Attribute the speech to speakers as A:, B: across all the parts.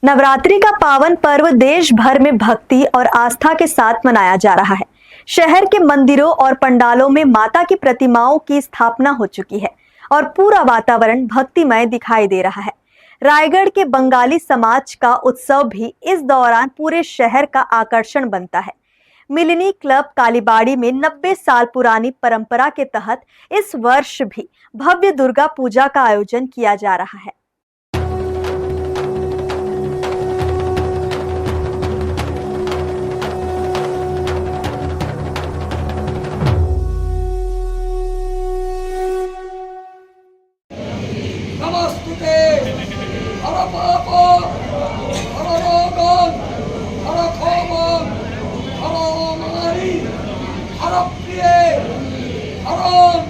A: नवरात्रि का पावन पर्व देश भर में भक्ति और आस्था के साथ मनाया जा रहा है। शहर के मंदिरों और पंडालों में माता की प्रतिमाओं की स्थापना हो चुकी है और पूरा वातावरण भक्तिमय दिखाई दे रहा है। रायगढ़ के बंगाली समाज का उत्सव भी इस दौरान पूरे शहर का आकर्षण बनता है। मिलनी क्लब कालीबाड़ी में 90 साल पुरानी परंपरा के तहत इस वर्ष भी भव्य दुर्गा पूजा का आयोजन किया जा रहा है।
B: नमस्ते हर पाप हर रोग हर क्षोभ हर नारी हर प्रिय हर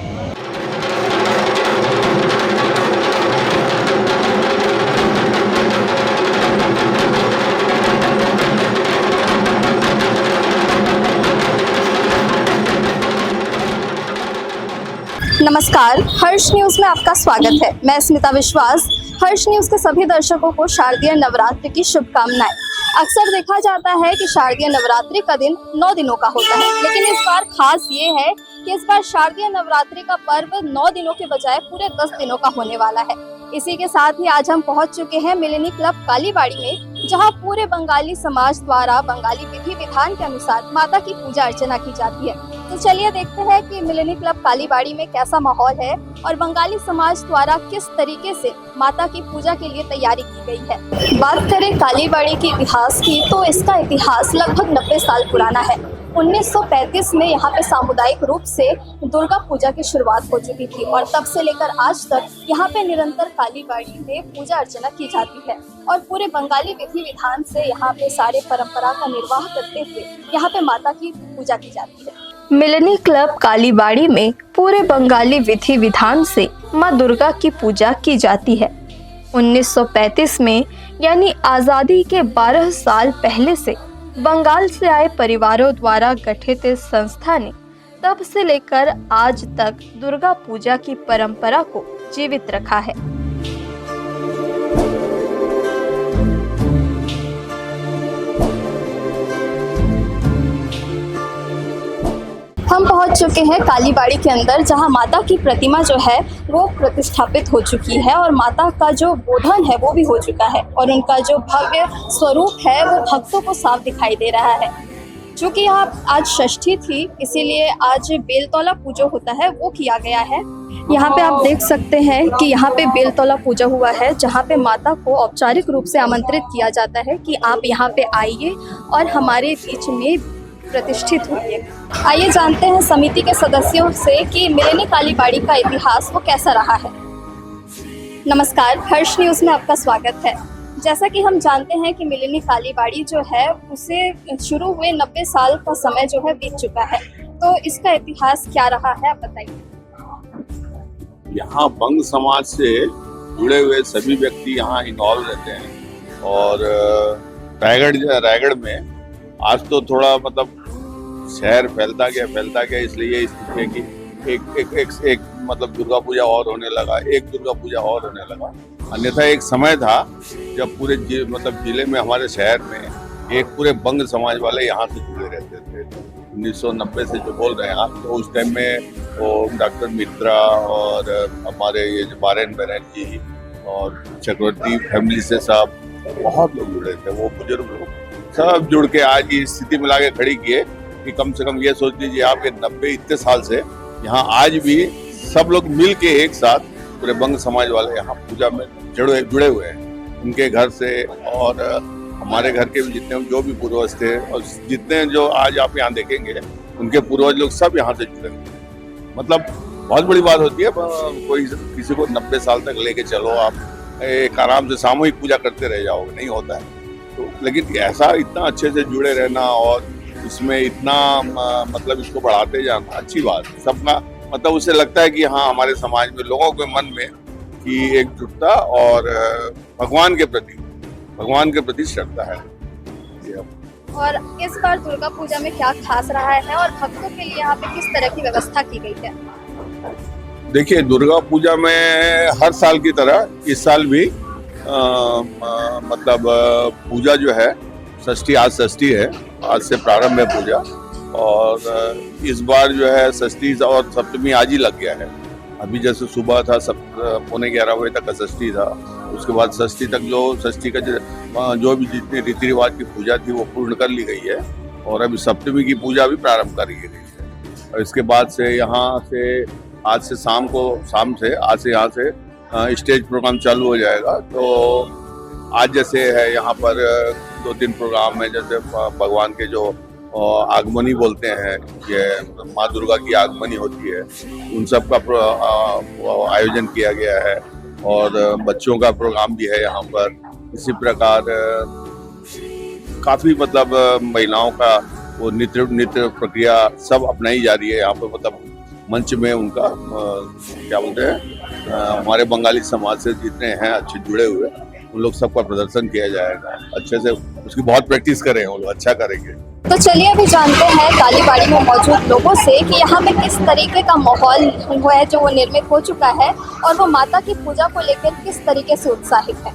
C: नमस्कार, हर्ष न्यूज में आपका स्वागत है। मैं स्मिता विश्वास। हर्ष न्यूज के सभी दर्शकों को शारदीय नवरात्रि की शुभकामनाएं। अक्सर देखा जाता है कि शारदीय नवरात्रि का दिन 9 दिनों का होता है, लेकिन इस बार खास ये है कि इस बार शारदीय नवरात्रि का पर्व 9 दिनों के बजाय पूरे 10 दिनों का होने वाला है। इसी के साथ ही आज हम पहुंच चुके हैं मिलनी क्लब कालीबाड़ी में, जहां पूरे बंगाली समाज द्वारा बंगाली विधि विधान के अनुसार माता की पूजा अर्चना की जाती है। तो चलिए देखते हैं कि मिलनी क्लब कालीबाड़ी में कैसा माहौल है और बंगाली समाज द्वारा किस तरीके से माता की पूजा के लिए तैयारी की गई है। बात करें कालीबाड़ी के इतिहास की, तो इसका इतिहास लगभग 90 साल पुराना है। 1935 में यहाँ पे सामुदायिक रूप से दुर्गा पूजा की शुरुआत हो चुकी थी और तब से लेकर आज तक यहाँ पे निरंतर कालीबाड़ी में पूजा अर्चना की जाती है और पूरे बंगाली विधि विधान से यहाँ पे सारे परंपरा का निर्वाह करते हुए यहाँ पे माता की पूजा की जाती है। मिलनी क्लब कालीबाड़ी में पूरे बंगाली विधि विधान से माँ दुर्गा की पूजा की जाती है। 1935 में यानी आज़ादी के 12 साल पहले से बंगाल से आए परिवारों द्वारा गठित इस संस्था ने तब से लेकर आज तक दुर्गा पूजा की परंपरा को जीवित रखा है। हम पहुंच चुके हैं कालीबाड़ी के अंदर, जहां माता की प्रतिमा जो है वो प्रतिष्ठापित हो चुकी है और माता का जो बोधन है वो भी हो चुका है और उनका जो भव्य स्वरूप है वो भक्तों को साफ दिखाई दे रहा है। चूँकि यहाँ आज षष्ठी थी, इसीलिए आज बेलतौला पूजा होता है वो किया गया है। यहाँ पे आप देख सकते हैं कि यहाँ पे बेलतौला पूजा हुआ है, जहाँ पे माता को औपचारिक रूप से आमंत्रित किया जाता है कि आप यहाँ पे आइए और हमारे बीच में प्रतिष्ठित हुई। आइए जानते हैं समिति के सदस्यों से कि मिलनी कालीबाड़ी का इतिहास वो कैसा रहा है। नमस्कार, हर्ष न्यूज में आपका स्वागत है। जैसा कि हम जानते हैं कि मिलनी कालीबाड़ी जो है उसे शुरू हुए 90 साल का समय जो है बीत चुका है, तो इसका इतिहास क्या रहा है आप बताइए।
D: यहाँ बंग समाज से जुड़े हुए सभी व्यक्ति यहाँ इन्वॉल्व रहते हैं और रायगढ़ में आज तो थोड़ा मतलब शहर फैलता गया, इसलिए ये स्थिति है कि एक मतलब दुर्गा पूजा और होने लगा, एक दुर्गा पूजा और होने लगा। अन्यथा एक समय था जब पूरे मतलब जिले में, हमारे शहर में एक पूरे बंग समाज वाले यहाँ से जुड़े रहते थे। 1990 से जो बोल रहे हैं आप, तो उस टाइम में वो डॉक्टर मित्रा और हमारे ये जो बारेन बनर्जी और चक्रवर्ती फैमिली से सब बहुत लोग जुड़े थे। वो बुजुर्ग लोग सब जुड़ के आज की स्थिति में लाके खड़ी किए कि कम से कम ये सोच लीजिए आप कि 90 इतने साल से यहाँ आज भी सब लोग मिल के एक साथ पूरे बंग समाज वाले यहाँ पूजा में जुड़े हुए हैं। उनके घर से और हमारे घर के भी जितने जो भी पूर्वज थे और जितने जो आज आप यहाँ देखेंगे उनके पूर्वज लोग सब यहाँ से जुड़े हुए हैं। मतलब बहुत बड़ी बात होती है, कोई किसी को 90 साल तक लेके चलो आप एक आराम से सामूहिक पूजा करते रह जाओगे, नहीं होता है। तो लेकिन ऐसा इतना अच्छे से जुड़े रहना और इसमें इतना मतलब इसको बढ़ाते जाना अच्छी बात है। सबका मतलब उससे लगता है कि हाँ हमारे समाज में लोगों के मन में कि एकजुटता और भगवान के प्रति श्रद्धा है।
C: और इस बार दुर्गा पूजा में क्या खास रहा है और भक्तों के लिए यहाँ पे किस तरह की व्यवस्था की गई है।
D: देखिए, दुर्गा पूजा में हर साल की तरह इस साल भी मतलब पूजा जो है षष्ठी, आज षष्ठी है, आज से प्रारंभ है पूजा। और इस बार जो है षष्ठी और सप्तमी आज ही लग गया है। अभी जैसे सुबह था, 11:45 बजे तक का षष्ठी था, उसके बाद षष्ठी तक जो षष्ठी का जो भी जितने रीति रिवाज की पूजा थी वो पूर्ण कर ली गई है। और अभी सप्तमी की पूजा भी प्रारंभ कर ली गई है। और इसके बाद से यहाँ से आज से आज से यहाँ से स्टेज प्रोग्राम चालू हो जाएगा। तो आज जैसे है यहाँ पर 2-3 प्रोग्राम है, जैसे भगवान के जो आगमनी बोलते हैं, ये माँ दुर्गा की आगमनी होती है, उन सब का आयोजन किया गया है। और बच्चों का प्रोग्राम भी है यहाँ पर। इसी प्रकार काफी मतलब महिलाओं का वो नृत्य प्रक्रिया सब अपनाई जा रही है यहाँ पर। मतलब मंच में उनका क्या बोलते हैं, हमारे बंगाली समाज से जितने हैं अच्छे जुड़े हुए, उन लोग सबका प्रदर्शन किया जाएगा अच्छे से। उसकी बहुत प्रैक्टिस करें, वो लोग अच्छा करेंगे।
C: तो चलिए अभी जानते हैं कालीबाड़ी में मौजूद लोगों से कि यहाँ पे किस तरीके का माहौल हुआ है जो वो निर्मित हो चुका है, और वो माता की पूजा को लेकर किस तरीके से उत्साहित है।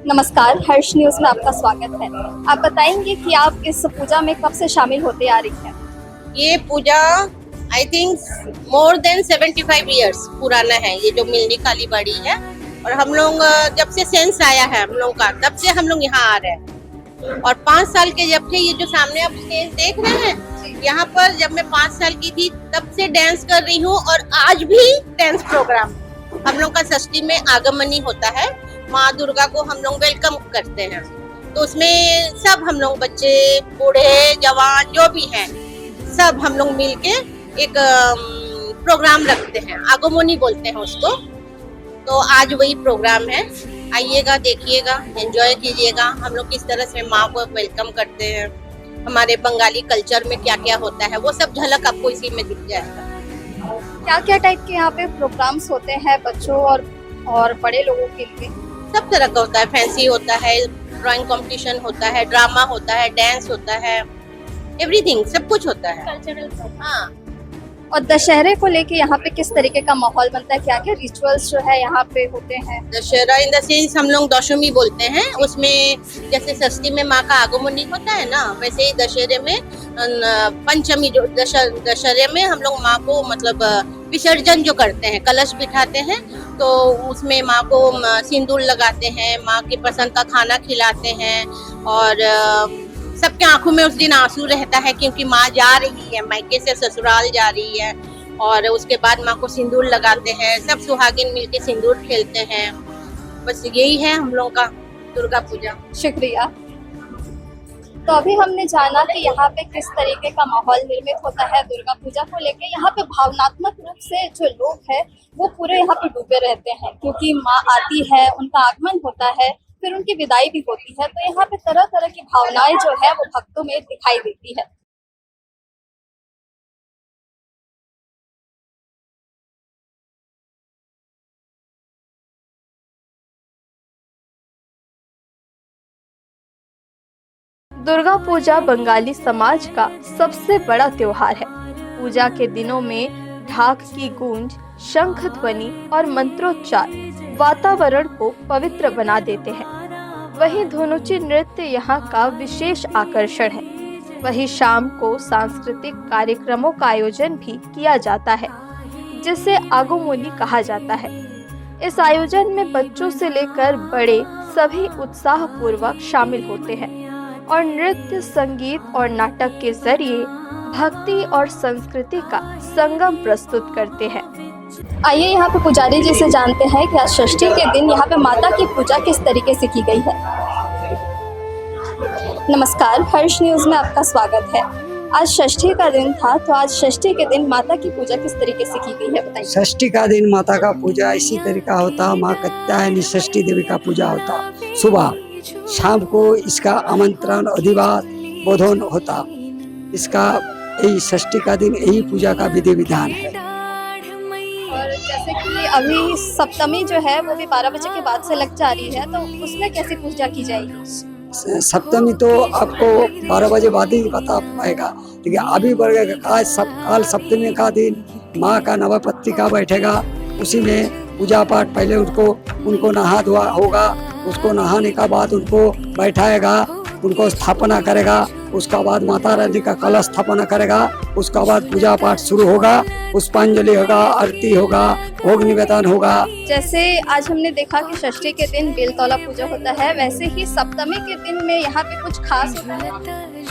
C: नमस्कार, हर्ष न्यूज में आपका स्वागत है। आप बताएंगे कि आप इस पूजा में कब से शामिल होते आ रही हैं?
E: ये puja I think more than 75 years पुराना है, ये जो मिलनी कालीबाड़ी है। और हम लोग जब से सेंस आया है हम लोग का, तब से हम लोग यहाँ आ रहे हैं। और 5 साल के जब थे, ये जो सामने आप स्टेज देख रहे हैं, यहाँ पर जब मैं 5 साल की थी तब से डांस कर रही हूँ। और आज भी डांस प्रोग्राम हम लोग का षष्ठी में आगमनी होता है, माँ दुर्गा को हम लोग वेलकम करते हैं। तो उसमें सब हम लोग बच्चे, बूढ़े, जवान जो भी हैं, सब हम लोग मिलके एक प्रोग्राम रखते हैं, आगमनी बोलते हैं उसको। तो आज वही प्रोग्राम है, आइएगा, देखिएगा, एंजॉय कीजिएगा। हम लोग किस तरह से माँ को वेलकम करते हैं, हमारे बंगाली कल्चर में क्या क्या होता है, वो सब झलक आपको इसी में दिख जाएगा।
C: क्या क्या टाइप के यहाँ पे प्रोग्राम्स होते हैं बच्चों और बड़े लोगों के लिए?
E: सब तरह का होता है, फैंसी होता है, ड्राइंग कंपटीशन होता है, ड्रामा होता है, डांस होता है, एवरीथिंग, सब कुछ होता है। कल्चरल, हाँ।
C: और दशहरे को लेके यहाँ पे किस तरीके का माहौल बनता है, क्या क्या रिचुअल्स जो है यहाँ पे होते हैं?
E: दशहरा इन द सेंस हम लोग दशमी बोलते हैं, उसमें जैसे षष्ठी में माँ का आगमनी होता है ना, वैसे ही दशहरे में पंचमी जो दशहरे में हम लोग माँ को मतलब विसर्जन जो करते हैं, कलश बिठाते हैं, तो उसमें माँ को सिंदूर लगाते हैं, माँ की पसंद का खाना खिलाते हैं। और सबके आंखों में उस दिन आंसू रहता है, क्योंकि माँ जा रही है, मायके से ससुराल जा रही है। और उसके बाद माँ को सिंदूर लगाते हैं, सब सुहागिन मिलके सिंदूर खेलते हैं। बस यही है हम लोग का दुर्गा पूजा।
C: शुक्रिया। तो अभी हमने जाना कि यहाँ पे किस तरीके का माहौल निर्मित होता है दुर्गा पूजा को लेके। यहाँ पे भावनात्मक रूप से जो लोग हैं वो पूरे यहाँ पे डूबे रहते हैं, क्योंकि माँ आती है, उनका आगमन होता है, फिर उनकी विदाई भी होती है। तो यहाँ पे तरह तरह की भावनाएं जो है वो भक्तों में दिखाई देती है। दुर्गा पूजा बंगाली समाज का सबसे बड़ा त्योहार है। पूजा के दिनों में ढाक की गूंज, शंख ध्वनि और मंत्रोच्चार वातावरण को पवित्र बना देते हैं। वहीं धुनुची नृत्य यहाँ का विशेष आकर्षण है। वहीं शाम को सांस्कृतिक कार्यक्रमों का आयोजन भी किया जाता है, जिसे आगमनी कहा जाता है। इस आयोजन में बच्चों से लेकर बड़े सभी उत्साह पूर्वक शामिल होते हैं और नृत्य, संगीत और नाटक के जरिए भक्ति और संस्कृति का संगम प्रस्तुत करते हैं। आइए यहाँ पे पुजारी जी से जानते हैं कि आज षष्ठी के दिन यहाँ पे माता की पूजा किस तरीके से की गई है। नमस्कार, हर्ष न्यूज में आपका स्वागत है। आज षष्ठी का दिन था, तो आज षष्ठी के दिन माता की पूजा किस तरीके से की गई है, बताइए।
F: षष्ठी का दिन माता का पूजा इसी तरीका होता, माँ कात्यायनी षष्ठी देवी का पूजा होता। सुबह शाम को इसका आमंत्रण अधिवास बोधन होता। इसका यही षष्ठी का दिन यही पूजा का विधि विधान है।
C: और जैसे कि अभी सप्तमी जो है वो भी 12 बजे के बाद से लग जा रही है, तो उसमें कैसी पूजा की जाएगी?
F: सप्तमी तो आपको 12 बजे बाद ही बता पाएगा, लेकिन अभी काल सप्तमी का दिन माँ का नवपत्रिका बैठेगा, उसी में पूजा पाठ पहले उनको नहा धोआ होगा, उसको नहाने का बाद उनको बैठाएगा, उनको स्थापना करेगा, उसका बाद माता रानी का कलश स्थापना करेगा, उसका बाद पूजा पाठ शुरू होगा, पुष्पांजलि होगा, आरती होगा, भोग निवेदन होगा।
C: जैसे आज हमने देखा कि षष्ठी के दिन बेलतौला पूजा होता है, वैसे ही सप्तमी के दिन में यहाँ पे कुछ खास होता है।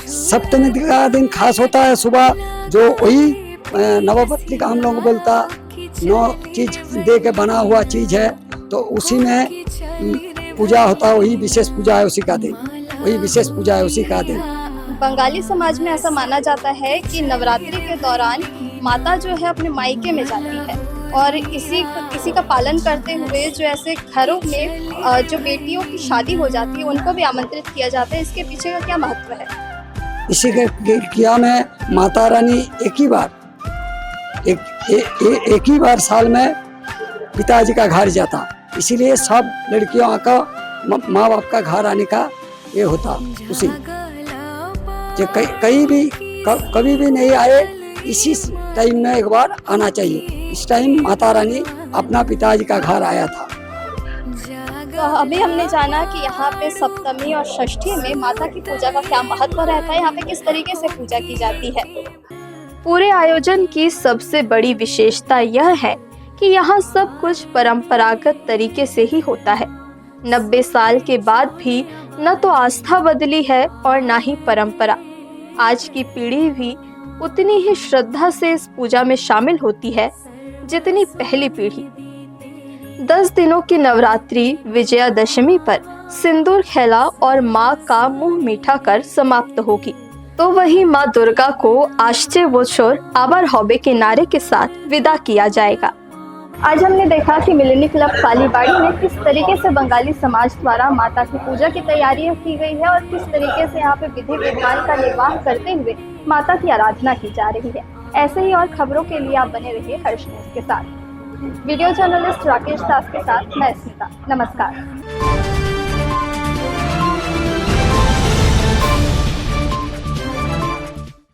F: सप्तमी का दिन खास होता है, सुबह जो वही नवपत्नी का हम लोग बोलता 9 चीज दे के बना हुआ चीज है, तो उसी में पूजा होता है, वही विशेष पूजा है उसी का दिन, वही विशेष पूजा है उसी का दिन।
C: बंगाली समाज में ऐसा माना जाता है कि नवरात्रि के दौरान माता जो है अपने मायके में जाती है और इसी का पालन करते हुए जो ऐसे घरों में जो बेटियों की शादी हो जाती है उनको भी आमंत्रित किया जाता है। इसके पीछे का क्या महत्व है?
F: इसी के क्रिया में माता रानी एक ही बार साल में पिताजी का घर जाता, इसीलिए सब लड़कियों का माँ बाप का घर आने का ये होता। उसी जो कभी भी नहीं आए, इसी टाइम में एक बार आना चाहिए। इस टाइम माता रानी अपना पिताजी का घर आया था।
C: तो अभी हमने जाना कि यहाँ पे सप्तमी और षष्ठी में माता की पूजा का क्या महत्व रहता है, यहाँ पे किस तरीके से पूजा की जाती है। पूरे आयोजन की सबसे बड़ी विशेषता यह है कि यहाँ सब कुछ परंपरागत तरीके से ही होता है। 90 साल के बाद भी न तो आस्था बदली है और न ही परंपरा। आज की पीढ़ी भी उतनी ही श्रद्धा से इस पूजा में शामिल होती है जितनी पहली पीढ़ी। 10 दिनों की नवरात्रि विजयादशमी पर सिंदूर खेला और माँ का मुंह मीठा कर समाप्त होगी, तो वही माँ दुर्गा को आश्चे वोचोर आबार हौबे के नारे के साथ विदा किया जाएगा। आज हमने देखा कि मिलेनी क्लब कालीबाड़ी में किस तरीके से बंगाली समाज द्वारा माता की पूजा की तैयारियां की गई है और किस तरीके से यहाँ पे विधि विधान का निर्वाह करते हुए माता की आराधना की जा रही है। ऐसे ही और खबरों के लिए आप बने रहिए हर्ष न्यूज के साथ। वीडियो जर्नलिस्ट राकेश दास के साथ मैं स्मिता। नमस्कार।